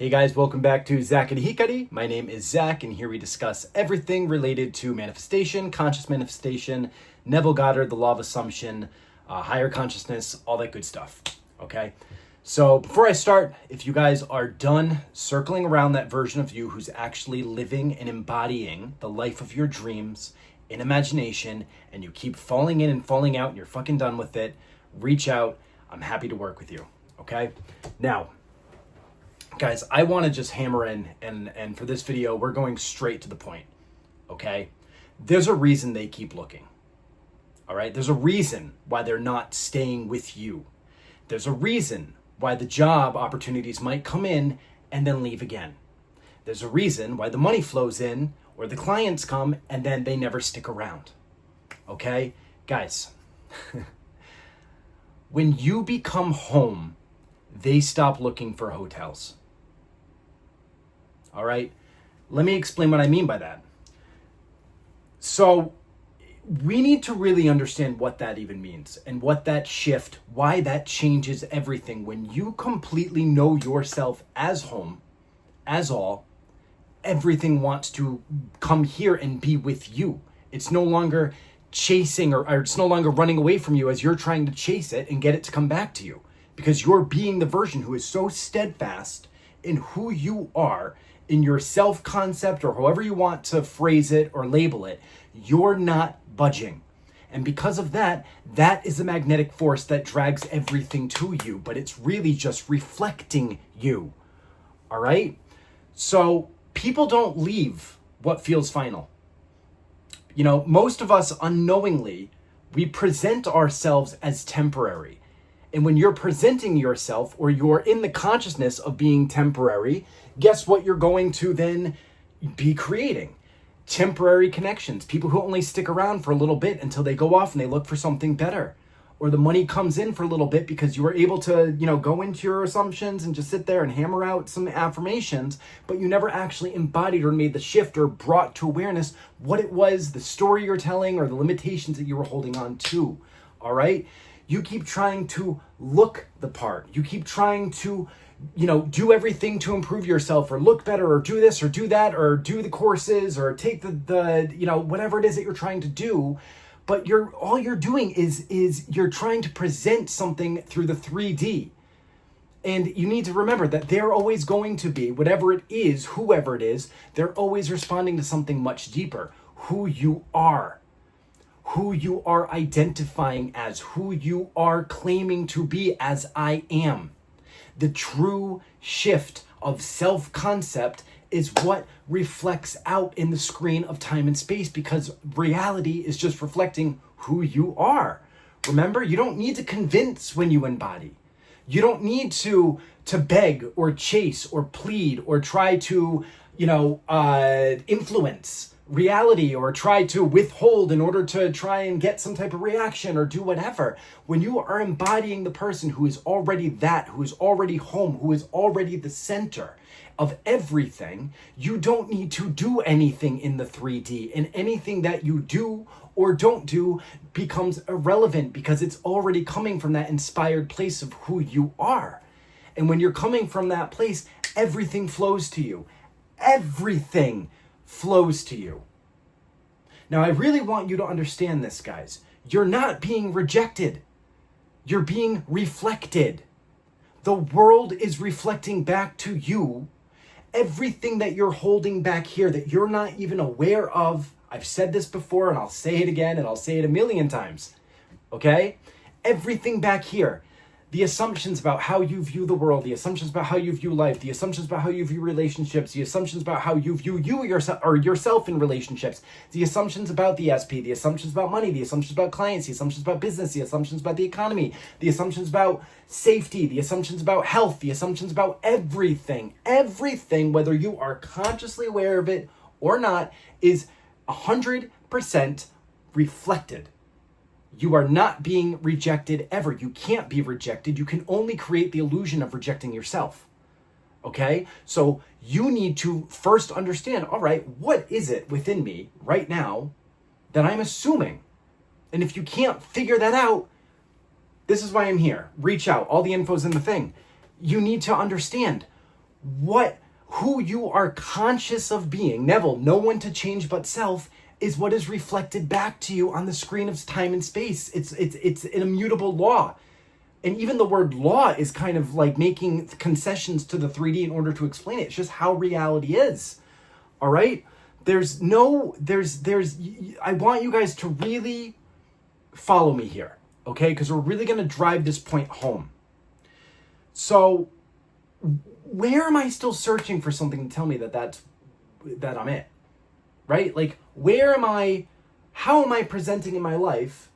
Hey guys, welcome back to Zakari Hikari. My name is Zach, and here we discuss everything related to manifestation, conscious manifestation, Neville Goddard, the law of assumption, higher consciousness, all that good stuff. Okay? So before I start, if you guys are done circling around that version of you who's actually living and embodying the life of your dreams in imagination, and you keep falling in and falling out and you're fucking done with it, reach out. I'm happy to work with you. Okay? Now, guys, I want to just hammer in, and for this video, we're going straight to the point, okay? There's a reason they keep looking, all right? There's a reason why they're not staying with you. There's a reason why the job opportunities might come in and then leave again. There's a reason why the money flows in or the clients come and then they never stick around, okay? Guys, when you become home, they stop looking for hotels. All right, let me explain what I mean by that. So we need to really understand what that even means and what that shift, why that changes everything. When you completely know yourself as home, as all, everything wants to come here and be with you. It's no longer chasing or it's no longer running away from you as you're trying to chase it and get it to come back to you, because you're being the version who is so steadfast in who you are, in your self-concept, or however you want to phrase it or label it. You're not budging. And because of that, that is a magnetic force that drags everything to you, but it's really just reflecting you. All right? So people don't leave what feels final. You know, most of us unknowingly, we present ourselves as temporary. And when you're presenting yourself, or you're in the consciousness of being temporary, guess what you're going to then be creating? Temporary connections. People who only stick around for a little bit until they go off and they look for something better. Or the money comes in for a little bit because you were able to, go into your assumptions and just sit there and hammer out some affirmations, but you never actually embodied or made the shift or brought to awareness what it was, the story you're telling, or the limitations that you were holding on to. All right? You keep trying to look the part. You keep trying to, do everything to improve yourself, or look better, or do this or do that, or do the courses, or take the whatever it is that you're trying to do. But all you're doing is you're trying to present something through the 3D. And you need to remember that they're always going to be, whatever it is, whoever it is, they're always responding to something much deeper. Who you are. Who you are identifying as, who you are claiming to be as I am. The true shift of self-concept is what reflects out in the screen of time and space, because reality is just reflecting who you are. Remember, you don't need to convince when you embody. You don't need to beg or chase or plead or try to, influence reality, or try to withhold in order to try and get some type of reaction or do whatever. When you are embodying the person who is already that, who is already home, who is already the center of everything, you don't need to do anything in the 3D, and anything that you do or don't do becomes irrelevant, because it's already coming from that inspired place of who you are. And when you're coming from that place, everything flows to you. Everything flows to you. Now, I really want you to understand this, guys. You're not being rejected. You're being reflected. The world is reflecting back to you everything that you're holding back here that you're not even aware of. I've said this before, and I'll say it again, and I'll say it a million times. Okay? Everything back here. The assumptions about how you view the world, the assumptions about how you view life, the assumptions about how you view relationships, the assumptions about how you view yourself in relationships, the assumptions about the SP, the assumptions about money, the assumptions about clients, the assumptions about business, the assumptions about the economy, the assumptions about safety, the assumptions about health, the assumptions about everything, whether you are consciously aware of it or not, is 100% reflected. You are not being rejected ever. You can't be rejected. You can only create the illusion of rejecting yourself. Okay? So you need to first understand, all right, what is it within me right now that I'm assuming? And if you can't figure that out, this is why I'm here. Reach out. All the info's in the thing. You need to understand, who you are conscious of being, Neville, no one to change but self, is what is reflected back to you on the screen of time and space. It's an immutable law. And even the word law is kind of like making concessions to the 3D in order to explain it. It's just how reality is. All right? I want you guys to really follow me here, okay? Because we're really going to drive this point home. So, where am I still searching for something to tell me that I'm it? Right? Like, how am I presenting in my life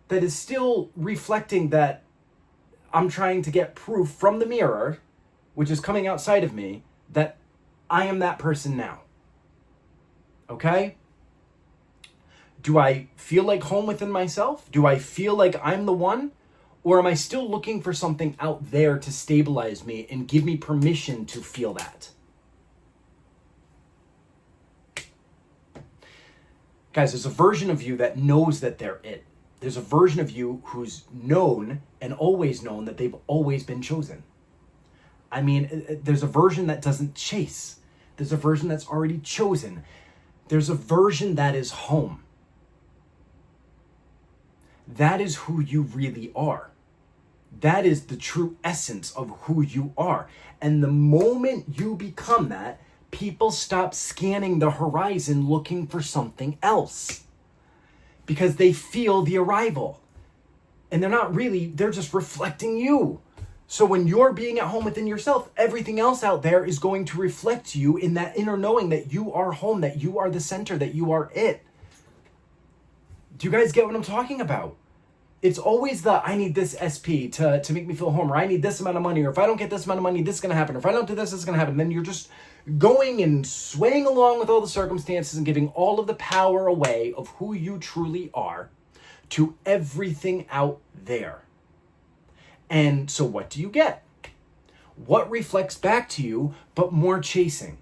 that is still reflecting that I'm trying to get proof from the mirror, which is coming outside of me, that I am that person now? Okay? Do I feel like home within myself? Do I feel like I'm the one? Or am I still looking for something out there to stabilize me and give me permission to feel that? Guys, there's a version of you that knows that they're it. There's a version of you who's known and always known that they've always been chosen. I mean, there's a version that doesn't chase. There's a version that's already chosen. There's a version that is home. That is who you really are. That is the true essence of who you are. And the moment you become that, people stop scanning the horizon looking for something else. Because they feel the arrival. And they're just reflecting you. So when you're being at home within yourself, everything else out there is going to reflect you in that inner knowing that you are home, that you are the center, that you are it. Do you guys get what I'm talking about? It's always I need this SP to make me feel home, or I need this amount of money, or if I don't get this amount of money, this is going to happen, or if I don't do this, this is going to happen. Then you're just going and swaying along with all the circumstances and giving all of the power away of who you truly are to everything out there. And so what do you get? What reflects back to you but more chasing,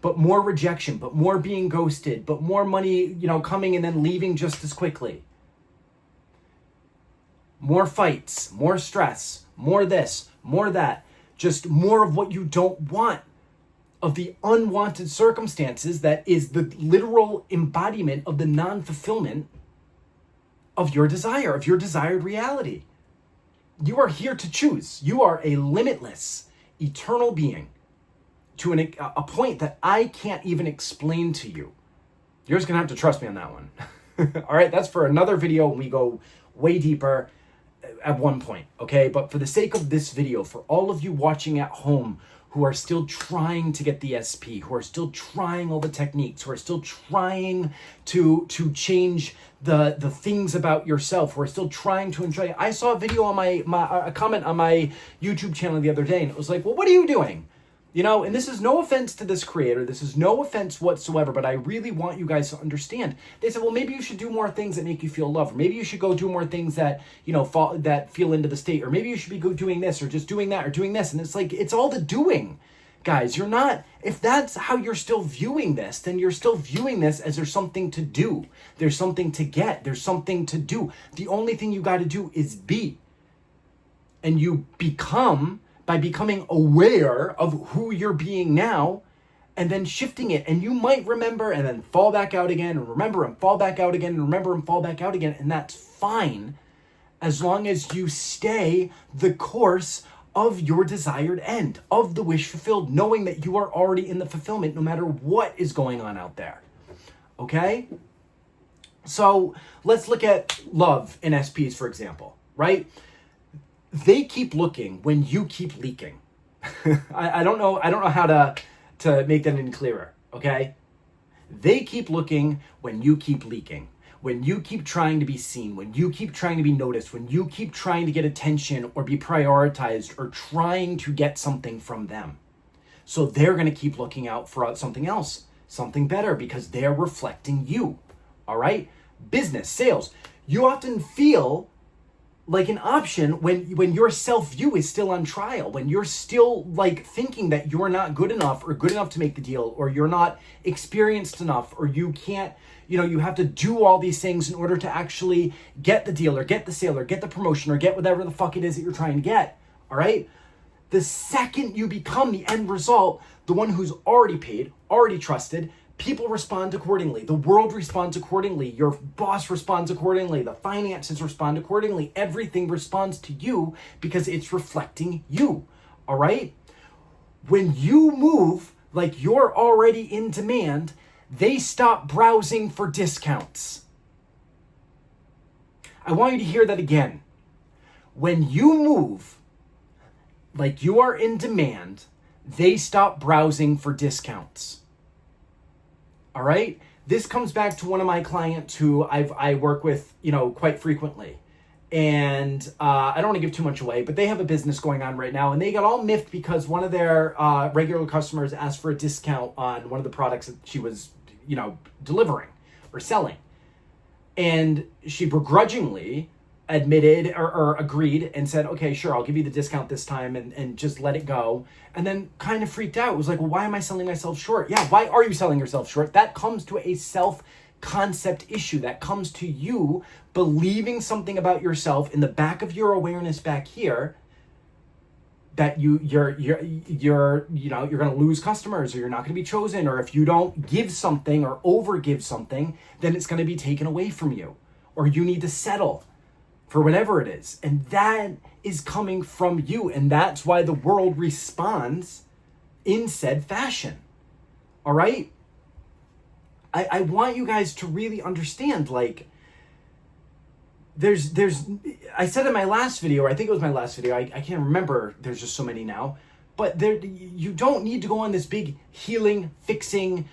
but more rejection, but more being ghosted, but more money, coming and then leaving just as quickly? More fights, more stress, more this, more that, just more of what you don't want, of the unwanted circumstances that is the literal embodiment of the non-fulfillment of your desire, of your desired reality. You are here to choose. You are a limitless, eternal being to a point that I can't even explain to you. You're just going to have to trust me on that one. All right, that's for another video when we go way deeper at one point, okay? But for the sake of this video, for all of you watching at home who are still trying to get the SP, who are still trying all the techniques, who are still trying to change the things about yourself, who are still trying to enjoy it. I saw a video on a comment on my YouTube channel the other day, and it was like, well, what are you doing? And this is no offense to this creator. This is no offense whatsoever, but I really want you guys to understand. They said, well, maybe you should do more things that make you feel loved. Or maybe you should go do more things that, that feel into the state. Or maybe you should be doing this or just doing that or doing this. And it's like, it's all the doing, guys. If that's how you're still viewing this, then you're still viewing this as there's something to do. There's something to get. There's something to do. The only thing you got to do is be. And you become by becoming aware of who you're being now and then shifting it. And you might remember and then fall back out again and remember and fall back out again and remember and fall back out again. And that's fine as long as you stay the course of your desired end, of the wish fulfilled, knowing that you are already in the fulfillment no matter what is going on out there. Okay? So let's look at love in SPs, for example, right? They keep looking when you keep leaking. I don't know how to make that any clearer, okay? They keep looking when you keep leaking. When you keep trying to be seen, when you keep trying to be noticed, when you keep trying to get attention or be prioritized or trying to get something from them. So they're going to keep looking out for something else, something better, because they're reflecting you, all right? Business, sales. You often feel like an option when your self-view is still on trial, when you're still like thinking that you're not good enough or good enough to make the deal, or you're not experienced enough, or you can't, you have to do all these things in order to actually get the deal or get the sale or get the promotion or get whatever the fuck it is that you're trying to get, all right? The second you become the end result, the one who's already paid, already trusted, people respond accordingly. The world responds accordingly. Your boss responds accordingly. The finances respond accordingly. Everything responds to you because it's reflecting you. All right? When you move like you're already in demand, they stop browsing for discounts. I want you to hear that again. When you move like you are in demand, they stop browsing for discounts. All right? This comes back to one of my clients who I work with, quite frequently. And I don't want to give too much away, but they have a business going on right now, and they got all miffed because one of their regular customers asked for a discount on one of the products that she was, delivering or selling. And she begrudgingly admitted or agreed and said, okay, sure, I'll give you the discount this time and just let it go. And then kind of freaked out. It was like, well, why am I selling myself short? Yeah, why are you selling yourself short? That comes to a self-concept issue. That comes to you believing something about yourself in the back of your awareness back here that you're going to lose customers, or you're not going to be chosen, or if you don't give something or over give something, then it's going to be taken away from you, or you need to settle for whatever it is. And that is coming from you. And that's why the world responds in said fashion. All right? I want you guys to really understand, like, there's I said in my last video, or I think it was my last video, I can't remember, there's just so many now, but you don't need to go on this big healing, fixing,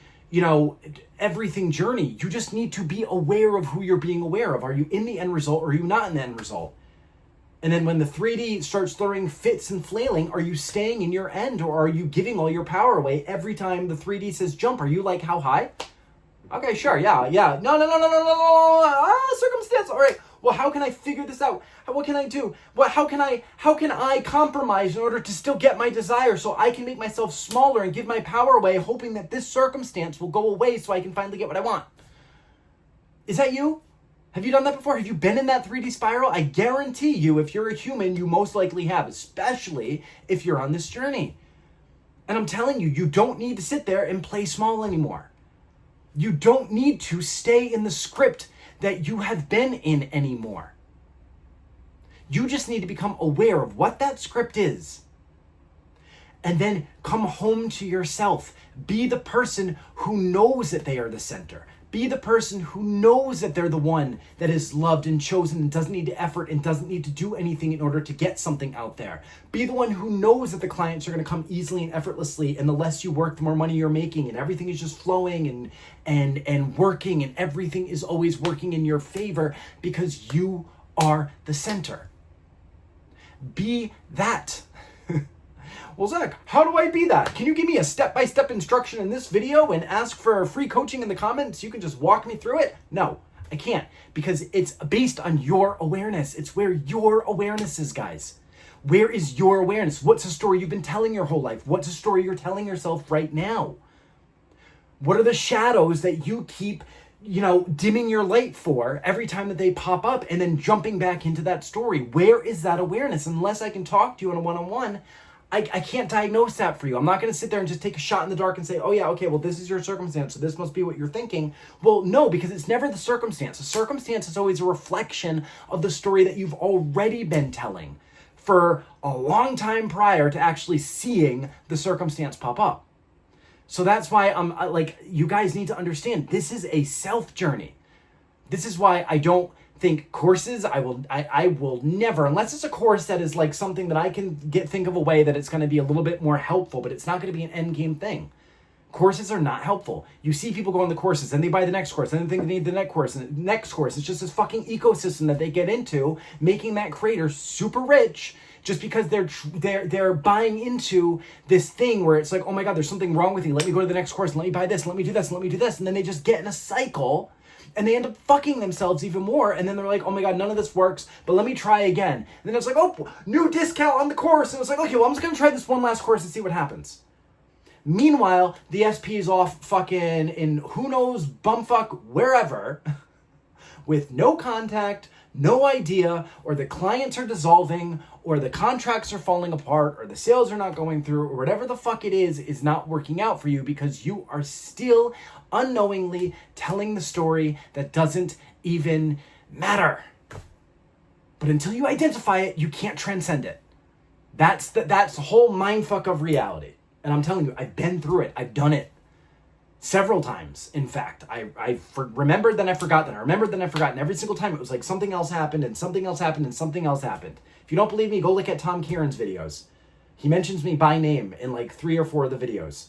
everything journey. You just need to be aware of who you're being aware of. Are you in the end result, or are you not in the end result? And then when the 3D starts throwing fits and flailing, are you staying in your end, or are you giving all your power away every time the 3D says jump? Are you like, how high? Okay, sure, yeah. No. Circumstance. All right. Well, how can I figure this out? What can I do? How can I compromise in order to still get my desire, so I can make myself smaller and give my power away, hoping that this circumstance will go away so I can finally get what I want? Is that you? Have you done that before? Have you been in that 3D spiral? I guarantee you, if you're a human, you most likely have, especially if you're on this journey. And I'm telling you, you don't need to sit there and play small anymore. You don't need to stay in the script that you have been in anymore. You just need to become aware of what that script is. And then come home to yourself. Be the person who knows that they are the center. Be the person who knows that they're the one that is loved and chosen and doesn't need to effort and doesn't need to do anything in order to get something out there. Be the one who knows that the clients are going to come easily and effortlessly, and the less you work, the more money you're making, and everything is just flowing and working, and everything is always working in your favor because you are the center. Be that. Well, Zach, how do I be that? Can you give me a step-by-step instruction in this video and ask for free coaching in the comments? You can just walk me through it? No, I can't, because it's based on your awareness. It's where your awareness is, guys. Where is your awareness? What's a story you've been telling your whole life? What's a story you're telling yourself right now? What are the shadows that you keep, dimming your light for every time that they pop up and then jumping back into that story? Where is that awareness? Unless I can talk to you on a one-on-one, I can't diagnose that for you. I'm not going to sit there and just take a shot in the dark and say, oh yeah, okay, well, this is your circumstance, so this must be what you're thinking. Well, no, because it's never the circumstance. The circumstance is always a reflection of the story that you've already been telling for a long time prior to actually seeing the circumstance pop up. So that's why you guys need to understand, this is a self journey. This is why I don't think courses, I will never, unless it's a course that is like something that I can think of a way that it's going to be a little bit more helpful, but it's not going to be an end game thing. Courses are not helpful. You see people go on the courses, then they buy the next course, then they think they need the next course, and the next course. It's just this fucking ecosystem that they get into, making that creator super rich just because they're buying into this thing where it's like, oh my God, there's something wrong with you. Let me go to the next course, and let me buy this, and let me do this, and let me do this. And then they just get in a cycle, and they end up fucking themselves even more. And then they're like, oh my God, none of this works, but let me try again. And then it's like, oh, new discount on the course. And it's like, okay, well, I'm just going to try this one last course and see what happens. Meanwhile, the SP is off fucking in who knows, bumfuck, wherever, with no contact, no idea, or the clients are dissolving, or the contracts are falling apart, or the sales are not going through, or whatever the fuck it is not working out for you because you are still unknowingly telling the story that doesn't even matter. But until you identify it, you can't transcend it. That's the whole mindfuck of reality. And I'm telling you, I've been through it. I've done it several times. In fact, I remembered, then I forgot, then I remembered, then I forgot. And every single time it was like something else happened and something else happened and something else happened. If you don't believe me, go look at Tom Kieran's videos. He mentions me by name in like 3 or 4 of the videos.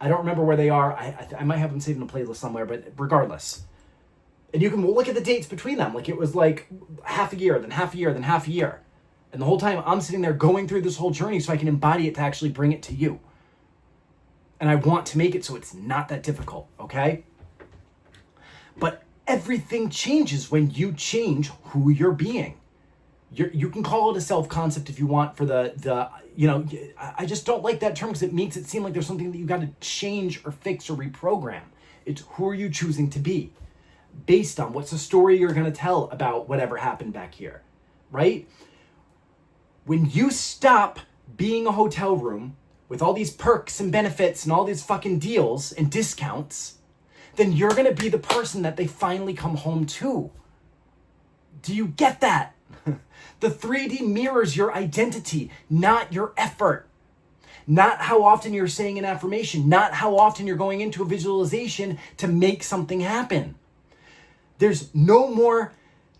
I don't remember where they are. I might have them saved in a playlist somewhere, but regardless. And you can look at the dates between them. Like it was like half a year, then half a year, then half a year. And the whole time I'm sitting there going through this whole journey so I can embody it to actually bring it to you. And I want to make it so it's not that difficult, okay? But everything changes when you change who you're being. You can call it a self-concept if you want for the I just don't like that term because it makes it seem like there's something that you got to change or fix or reprogram. It's who are you choosing to be based on what's the story you're going to tell about whatever happened back here, right? When you stop being a hotel room with all these perks and benefits and all these fucking deals and discounts, then you're going to be the person that they finally come home to. Do you get that? The 3D mirrors your identity, not your effort. Not how often you're saying an affirmation, not how often you're going into a visualization to make something happen. There's no more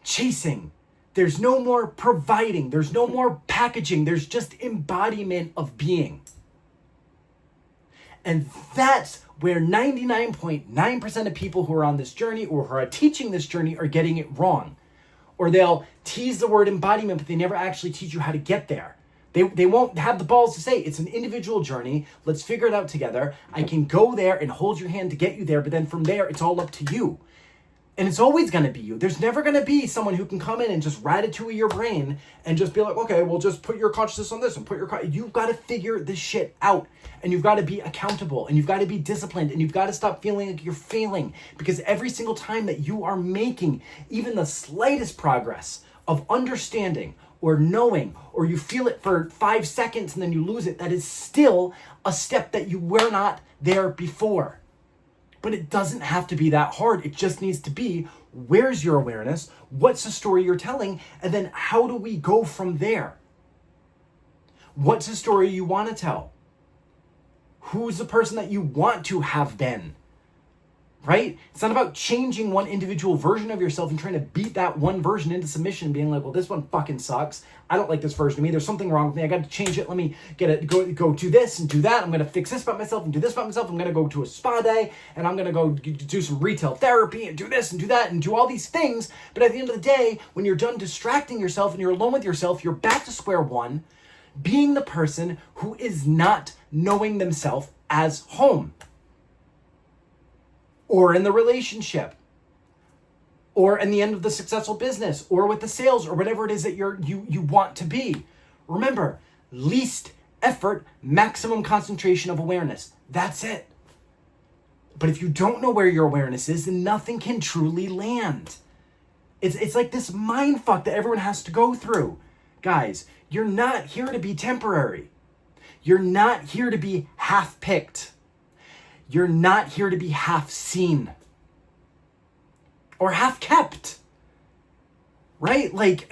chasing. There's no more providing. There's no more packaging. There's just embodiment of being. And that's where 99.9% of people who are on this journey or who are teaching this journey are getting it wrong. Or they'll tease the word embodiment, but they never actually teach you how to get there. They won't have the balls to say, it's an individual journey. Let's figure it out together. I can go there and hold your hand to get you there, but then from there, it's all up to you. And it's always going to be you. There's never going to be someone who can come in and just ratatouille your brain and just be like, okay, well, just put your consciousness on this and you've got to figure this shit out. And you've got to be accountable and you've got to be disciplined and you've got to stop feeling like you're failing, because every single time that you are making even the slightest progress of understanding or knowing, or you feel it for 5 seconds and then you lose it, that is still a step that you were not there before. But it doesn't have to be that hard. It just needs to be, where's your awareness? What's the story you're telling? And then how do we go from there? What's the story you want to tell? Who's the person that you want to have been? Right? It's not about changing one individual version of yourself and trying to beat that one version into submission and being like, well, this one fucking sucks. I don't like this version of me. There's something wrong with me. I got to change it. Let me get it. Go do this and do that. I'm going to fix this about myself and do this about myself. I'm going to go to a spa day and I'm going to go do some retail therapy and do this and do that and do all these things. But at the end of the day, when you're done distracting yourself and you're alone with yourself, you're back to square one, being the person who is not knowing themselves as home. Or in the relationship, or in the end of the successful business, or with the sales, or whatever it is that you want to be. Remember, least effort, maximum concentration of awareness. That's it. But if you don't know where your awareness is, then nothing can truly land. It's like this mind fuck that everyone has to go through. Guys, you're not here to be temporary. You're not here to be half-picked. You're not here to be half seen or half kept, right? Like,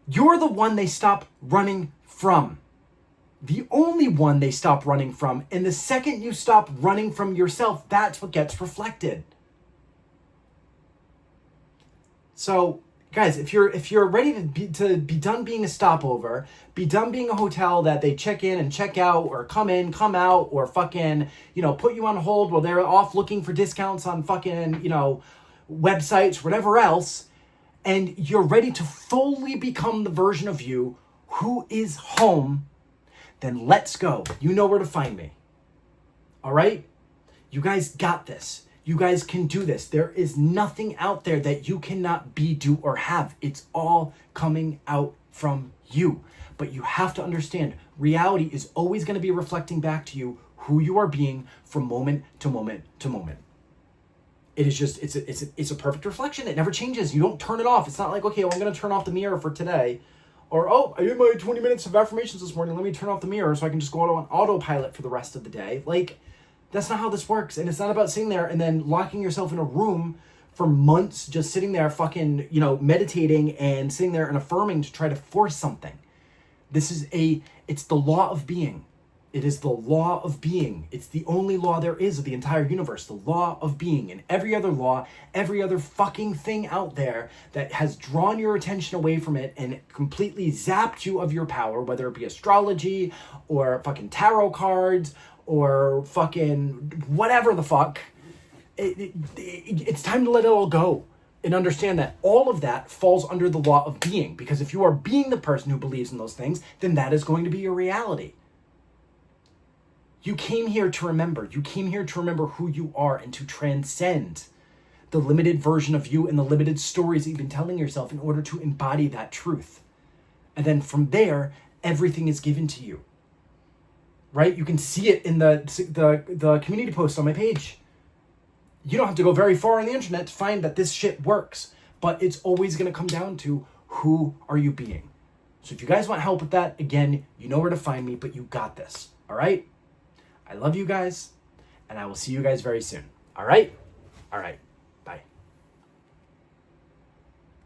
you're the one they stop running from, the only one they stop running from. And the second you stop running from yourself, that's what gets reflected. So guys, if you're ready to be done being a stopover, be done being a hotel that they check in and check out, or come in, come out, or fucking, put you on hold while they're off looking for discounts on fucking, websites, whatever else, and you're ready to fully become the version of you who is home, then let's go. You know where to find me. All right? You guys got this. You guys can do this. There is nothing out there that you cannot be, do, or have. It's all coming out from you. But you have to understand, reality is always going to be reflecting back to you who you are being from moment to moment to moment. It is just, it's a perfect reflection. It never changes. You don't turn it off. It's not like, okay, well, I'm going to turn off the mirror for today. Or, oh, I did my 20 minutes of affirmations this morning. Let me turn off the mirror so I can just go on autopilot for the rest of the day. Like, that's not how this works. And it's not about sitting there and then locking yourself in a room for months, just sitting there fucking, meditating and sitting there and affirming to try to force something. It's the law of being. It is the law of being. It's the only law there is of the entire universe, the law of being. And every other law, every other fucking thing out there that has drawn your attention away from it and completely zapped you of your power, whether it be astrology or fucking tarot cards or fucking whatever the fuck, it's time to let it all go and understand that all of that falls under the law of being. Because if you are being the person who believes in those things, then that is going to be your reality. You came here to remember. You came here to remember who you are and to transcend the limited version of you and the limited stories that you've been telling yourself in order to embody that truth. And then from there, everything is given to you. Right? You can see it in the community post on my page. You don't have to go very far on the internet to find that this shit works. But it's always going to come down to who are you being. So if you guys want help with that, again, you know where to find me, but you got this. All right? I love you guys, and I will see you guys very soon. All right? All right.